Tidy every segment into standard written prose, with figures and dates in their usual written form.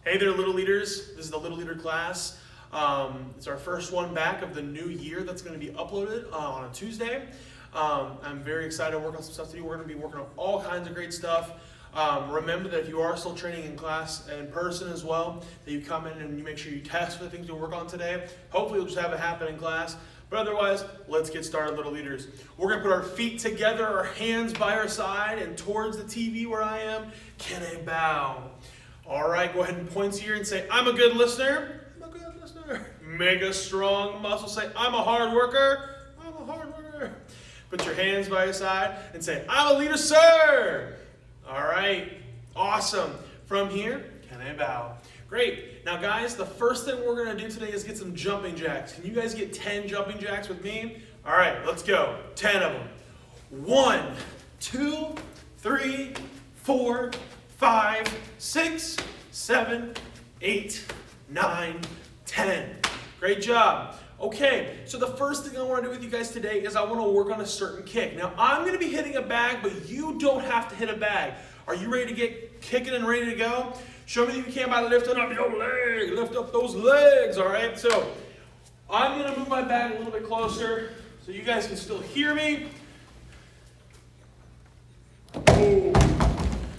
Hey there, Little Leaders. This is the Little Leader class. It's our first one back of the new year that's going to be uploaded on a Tuesday. I'm very excited to work on some stuff today. We're going to be working on all kinds of great stuff. Remember that if you are still training in class and in person as well, that you come in and you make sure you test for the things you'll work on today. Hopefully you'll just have it happen in class. But otherwise, let's get started, Little Leaders. We're going to put our feet together, our hands by our side, and towards the TV where I am, can I bow? All right, go ahead and point here and say, I'm a good listener. I'm a good listener. Make a strong muscle. Say, I'm a hard worker. I'm a hard worker. Put your hands by your side and say, I'm a leader, sir. All right, awesome. From here, can I bow? Great. Now, guys, the first thing we're going to do today is get some jumping jacks. Can you guys get 10 jumping jacks with me? All right, let's go. 10 of them. 1, 2, 3, 4, 5, 6, 7, 8, 9, 10. Great job. Okay, so the first thing I want to do with you guys today is I want to work on a certain kick. Now, I'm going to be hitting a bag, but you don't have to hit a bag. Are you ready to get kicking and ready to go? Show me that you can by lifting up your leg. Lift up those legs, all right? So I'm going to move my bag a little bit closer so you guys can still hear me. Oh,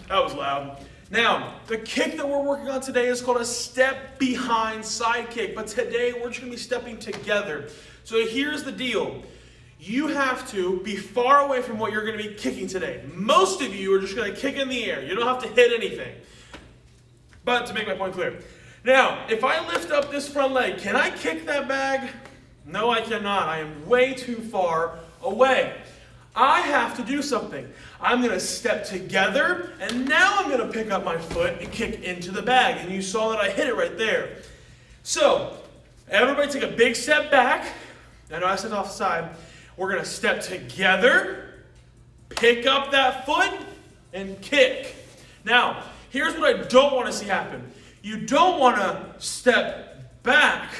that was loud. Now, the kick that we're working on today is called a step behind side kick. But today, we're just going to be stepping together. So here's the deal. You have to be far away from what you're going to be kicking today. Most of you are just going to kick in the air. You don't have to hit anything. But to make my point clear. Now, if I lift up this front leg, can I kick that bag? No, I cannot. I am way too far away. I have to do something. I'm going to step together, and now I'm going to pick up my foot and kick into the bag. And you saw that I hit it right there. So, everybody take a big step back. I know I stepped off the side. We're going to step together, pick up that foot, and kick. Now, here's what I don't want to see happen. You don't want to step back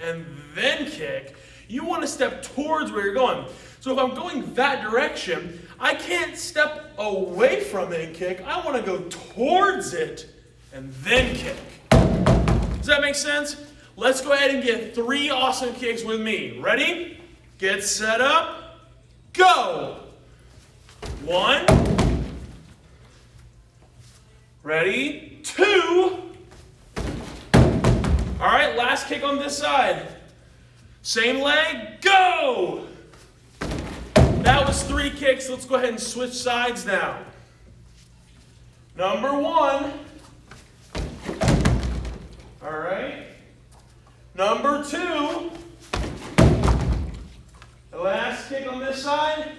and then kick. You want to step towards where you're going. So if I'm going that direction, I can't step away from it and kick. I want to go towards it and then kick. Does that make sense? Let's go ahead and get 3 awesome kicks with me. Ready? Get set up. Go. 1. Ready? 2. All right, last kick on this side. Same leg. Go. That was 3 kicks. Let's go ahead and switch sides now. Number 1. All right. Number 2. The last kick on this side.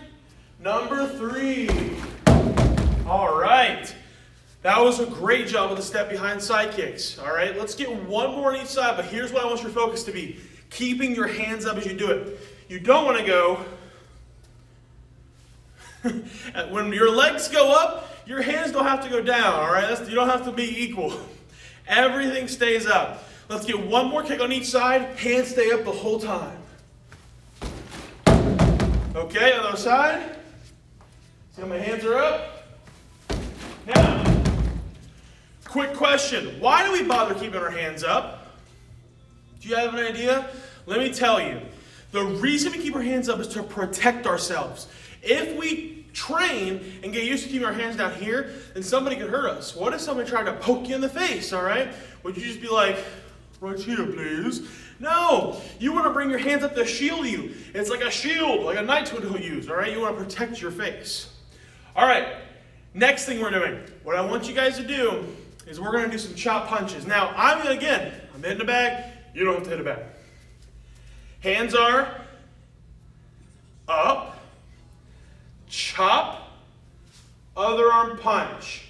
Number 3. All right. That was a great job with the step behind side kicks. All right. Let's get one more on each side, but here's what I want your focus to be. Keeping your hands up as you do it. You don't want to go... When your legs go up, your hands don't have to go down, all right? You don't have to be equal. Everything stays up. Let's get one more kick on each side. Hands stay up the whole time. Okay, other side. See how my hands are up? Now, quick question. Why do we bother keeping our hands up? Do you have an idea? Let me tell you. The reason we keep our hands up is to protect ourselves. If we train and get used to keeping our hands down here, then somebody could hurt us. What if somebody tried to poke you in the face, all right? Would you just be like, right here, please? No, you want to bring your hands up to shield you. It's like a shield, like a knight would use, all right? You want to protect your face. All right, next thing we're doing. What I want you guys to do is we're going to do some chop punches. Now, I'm hitting the bag. You don't have to hit a bag. Hands are up. Chop, other arm punch.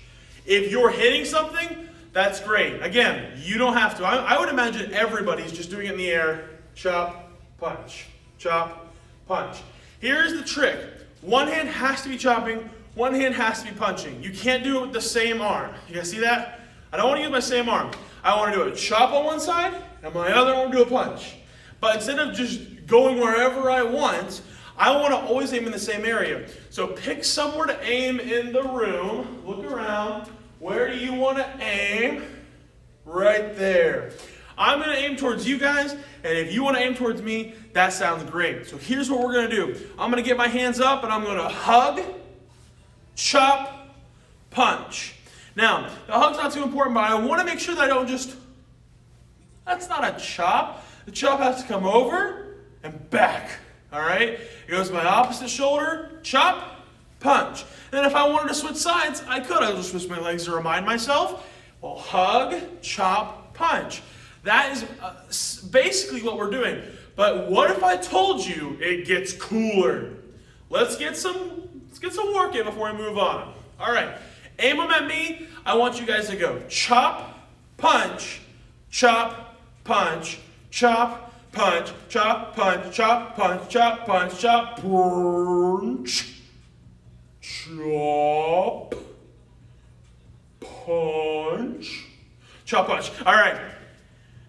If you're hitting something, that's great. Again, you don't have to. I would imagine everybody's just doing it in the air. Chop, punch, chop, punch. Here's the trick. One hand has to be chopping, one hand has to be punching. You can't do it with the same arm. You guys see that? I don't want to use my same arm. I want to do a chop on one side, and my other arm do a punch. But instead of just going wherever I want, I want to always aim in the same area. So pick somewhere to aim in the room. Look around. Where do you want to aim? right there. I'm going to aim towards you guys, and if you want to aim towards me, that sounds great. So here's what we're going to do. I'm going to get my hands up, and I'm going to hug, chop, punch. Now, the hug's not too important, but I want to make sure that I don't just, that's not a chop. The chop has to come over and back, all right? It goes to my opposite shoulder, chop, punch. And then if I wanted to switch sides, I could. I just switch my legs to remind myself. Well, hug, chop, punch. That is basically what we're doing. But what if I told you it gets cooler? Let's get some work in before we move on. All right, aim them at me. I want you guys to go chop, punch, chop, punch, chop, punch, chop, punch, chop, punch, chop, punch, chop, punch, chop, punch, chop, punch. All right.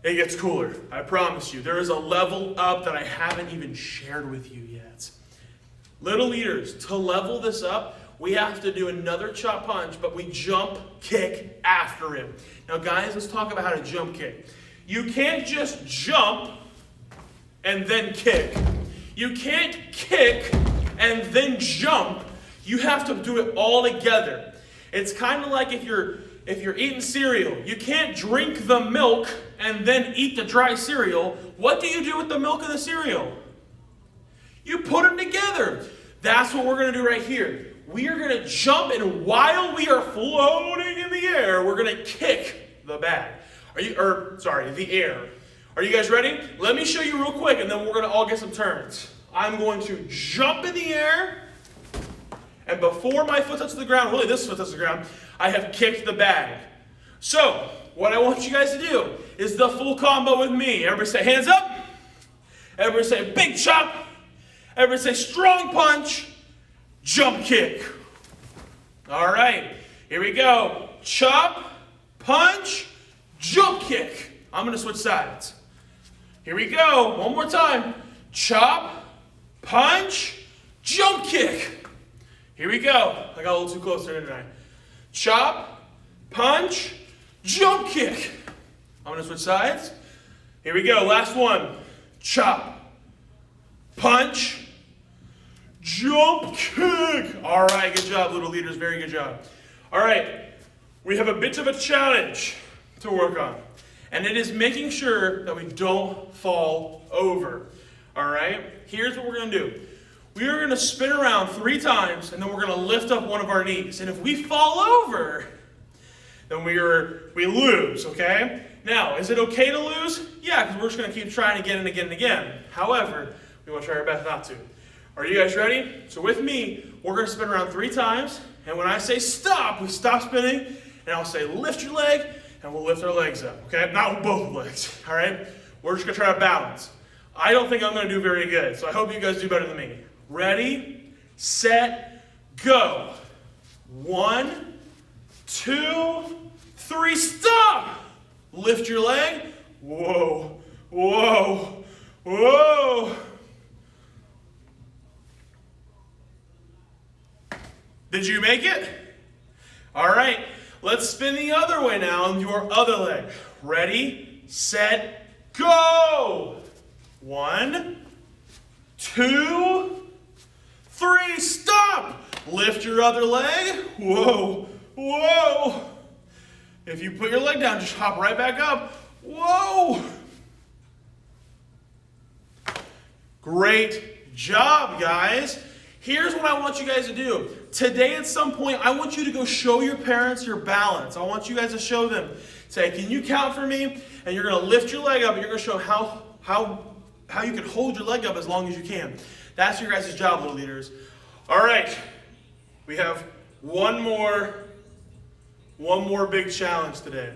It gets cooler, I promise you. There is a level up that I haven't even shared with you yet. Little leaders, to level this up, we have to do another chop punch, but we jump kick after him. Now guys, let's talk about how to jump kick. You can't just jump and then kick. You can't kick and then jump. You have to do it all together. It's kind of like if you're eating cereal. You can't drink the milk and then eat the dry cereal. What do you do with the milk and the cereal? You put them together. That's what we're going to do right here. We are going to jump, and while we are floating in the air, we're going to kick the bag. The air. Are you guys ready? Let me show you real quick, and then we're going to all get some turns. I'm going to jump in the air, and before my foot touches the ground, really this foot touches the ground, I have kicked the bag. So, what I want you guys to do is the full combo with me. Everybody say hands up. Everybody say big chop. Everybody say strong punch. Jump kick. All right, here we go. Chop, punch, jump kick. I'm going to switch sides. Here we go. One more time. Chop, punch, jump kick. Here we go. I got a little too close there, didn't I? Chop, punch, jump kick. I'm going to switch sides. Here we go. Last one. Chop, punch, jump kick. All right. Good job, little leaders. Very good job. All right. We have a bit of a challenge to work on. And it is making sure that we don't fall over. All right. Here's what we're going to do. We are going to spin around 3 times, and then we're going to lift up one of our knees. And if we fall over, then we lose, okay? Now, is it okay to lose? Yeah, because we're just going to keep trying again and again and again. However, we want to try our best not to. Are you guys ready? So with me, we're going to spin around 3 times, and when I say stop, we stop spinning, and I'll say lift your leg, and we'll lift our legs up, okay? Not with both legs, all right? We're just going to try to balance. I don't think I'm going to do very good, so I hope you guys do better than me. Ready, set, go. 1, 2, 3, stop. Lift your leg. Whoa, whoa, whoa. Did you make it? All right, let's spin the other way now on your other leg. Ready, set, go. 1, 2, 3, stop! Lift your other leg. Whoa, whoa. If you put your leg down, just hop right back up. Whoa. Great job, guys. Here's what I want you guys to do. Today at some point, I want you to go show your parents your balance. I want you guys to show them. Say, can you count for me? And you're going to lift your leg up, and you're going to show how you can hold your leg up as long as you can. That's your guys' job, little leaders. All right, we have one more big challenge today.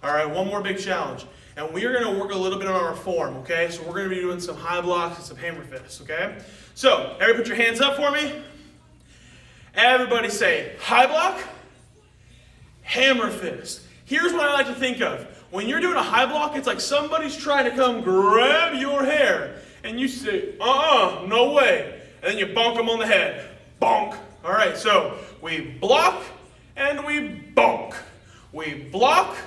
All right, one more big challenge. And we are going to work a little bit on our form, okay? So we're going to be doing some high blocks and some hammer fists, okay? So, everybody put your hands up for me. Everybody say high block, hammer fist. Here's what I like to think of. When you're doing a high block, it's like somebody's trying to come grab your hair. And you say, no way. And then you bonk them on the head. Bonk. All right, so we block and we bonk. We block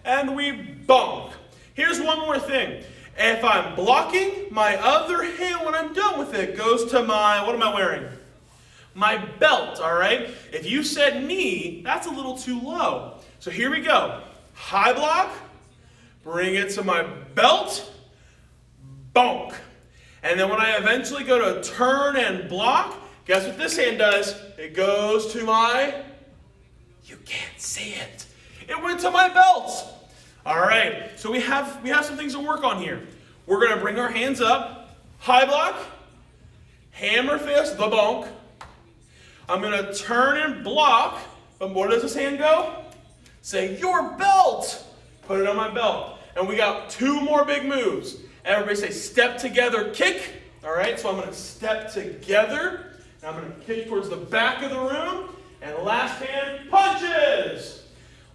and we bonk. Here's one more thing. If I'm blocking, my other hand, when I'm done with it, goes to my, what am I wearing? My belt, all right? If you said knee, that's a little too low. So here we go. High block, bring it to my belt, bonk. And then when I eventually go to turn and block, guess what this hand does? It goes to my, you can't see it. It went to my belt. All right, so we have some things to work on here. We're gonna bring our hands up, high block, hammer fist, the bonk. I'm gonna turn and block, but where does this hand go? Say, your belt. Put it on my belt. And we got 2 more big moves. Everybody say, step together, kick. All right, so I'm gonna step together, and I'm gonna kick towards the back of the room, and last hand, punches.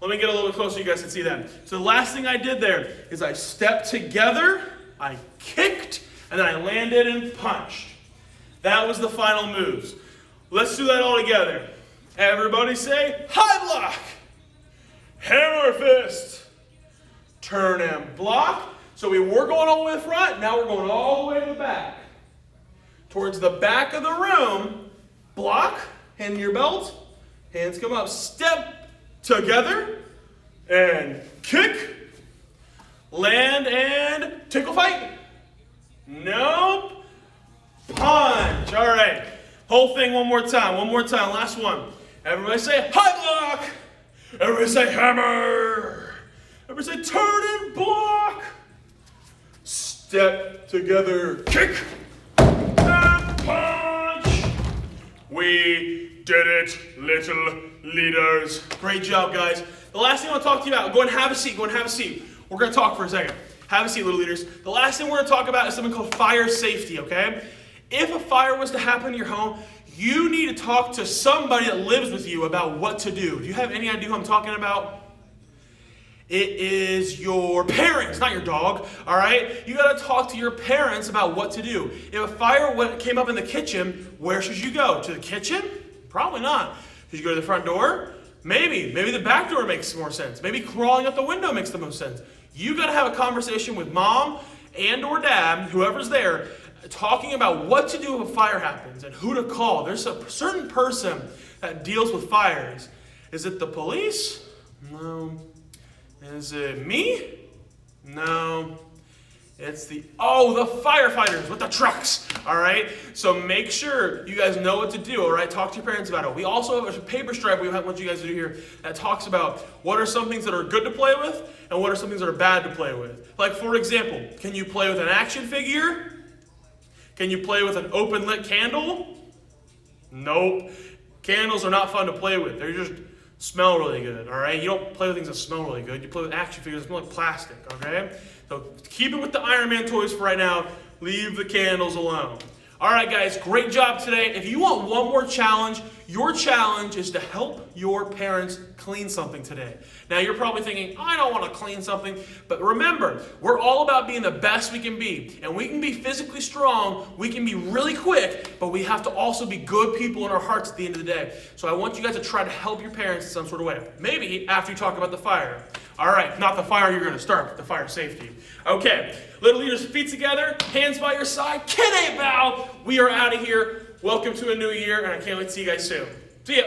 Let me get a little bit closer so you guys can see that. So the last thing I did there is I stepped together, I kicked, and then I landed and punched. That was the final moves. Let's do that all together. Everybody say, high block, hammer fist, turn and block. So we were going all the way to the front, now we're going all the way to the back. Towards the back of the room, block, hand in your belt, hands come up, step together, and kick, land, and tickle fight. Nope. Punch. All right. Whole thing one more time. Last one. Everybody say high block. Everybody say hammer. Everybody say turn and block. Step together, kick, and punch. We did it, little leaders. Great job, guys. The last thing I want to talk to you about, go and have a seat. We're going to talk for a second. Have a seat, little leaders. The last thing we're going to talk about is something called fire safety, okay? If a fire was to happen in your home, you need to talk to somebody that lives with you about what to do. Do you have any idea who I'm talking about? It is your parents, not your dog, all right? You got to talk to your parents about what to do. If a fire came up in the kitchen, where should you go? To the kitchen? Probably not. Should you go to the front door? Maybe the back door makes more sense. Maybe crawling out the window makes the most sense. You got to have a conversation with mom and or dad, whoever's there, talking about what to do if a fire happens and who to call. There's a certain person that deals with fires. Is it the police? No. Is it me? No. It's the firefighters with the trucks, all right? So make sure you guys know what to do, all right? Talk to your parents about it. We also have a paper stripe we want you guys to do here that talks about what are some things that are good to play with and what are some things that are bad to play with. Like, for example, can you play with an action figure? Can you play with an open lit candle? Nope. Candles are not fun to play with. They're just smell really good, all right? You don't play with things that smell really good. You play with action figures that smell like plastic, okay? So keep it with the Iron Man toys for right now. Leave the candles alone. All right, guys, great job today. If you want one more challenge, your challenge is to help your parents clean something today. Now, you're probably thinking, I don't want to clean something. But remember, we're all about being the best we can be. And we can be physically strong, we can be really quick, but we have to also be good people in our hearts at the end of the day. So I want you guys to try to help your parents in some sort of way. Maybe after you talk about the fire. All right, not the fire you're going to start, but the fire safety. Okay, little leaders, feet together, hands by your side, kid a bow. We are out of here. Welcome to a new year, and I can't wait to see you guys soon. See ya.